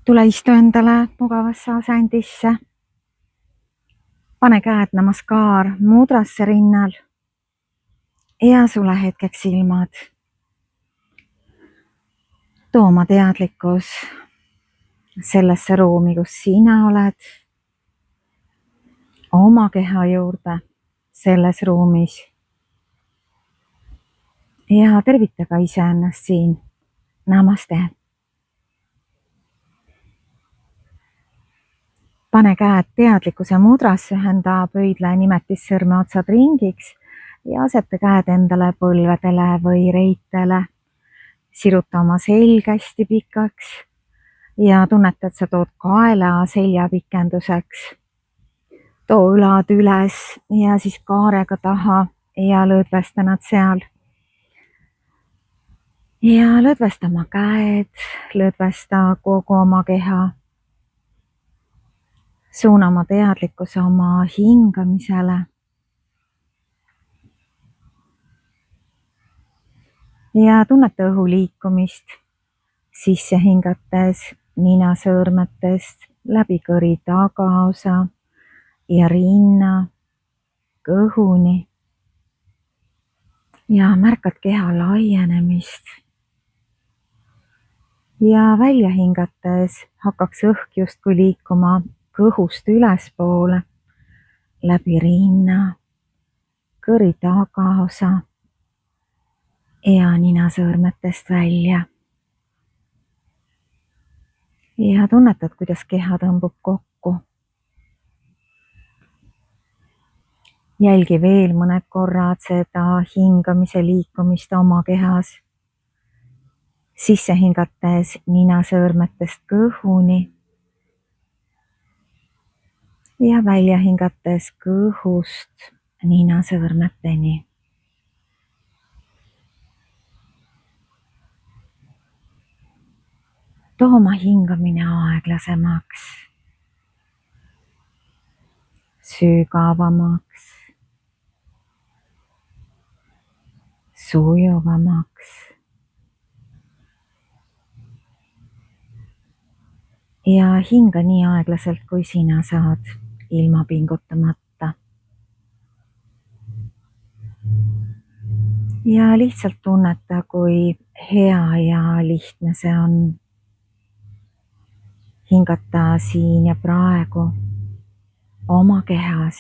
Tule istu endale mugavasse asendisse. Pane käed namaskar mudrasse rinnal ja sule hetkeks silmad. Too oma teadlikkus sellesse ruumi, kus sina oled, oma keha juurde selles ruumis. Ja tervita ka iseennast siin. Namaste. Pane käed teadlikkuse mudrasse, ühenda pöidla nimetissõrme otsad ringiks ja aseta käed endale põlvedele või reitele. Siruta oma selg hästi pikaks ja tunneta, et sa tood kaela selja pikenduseks. Too õlad üles ja siis kaarega taha ja lõdvesta nad seal. Ja lõdvesta oma käed, lõdvesta kogu oma keha. Suuna oma teadlikkuse oma hingamisele. Ja tunneta õhu liikumist sisse hingates ninasõõrmetest läbi kõri tagaosa ja rinna kõhuni. Ja märkad keha laienemist. Ja välja hingates hakkaks õhk justkui liikuma kõhust ülespoole, läbi rinna, kõri tagaosa ja ninasõõrmetest välja. Ja tunnetad, kuidas keha tõmbub kokku. Jälgi veel mõned korrad seda hingamise liikumist oma kehas. Sisse hingates ninasõõrmetest kõhuni ja välja hingates kõhust ninasõõrmeteni. Too oma hingamine aeglasemaks, sügavamaks, sujuvamaks. Ja hinga nii aeglaselt, kui sina saad, ilma pingutamata. Ja lihtsalt tunneta, kui hea ja lihtne see on. Hingata siin ja praegu oma kehas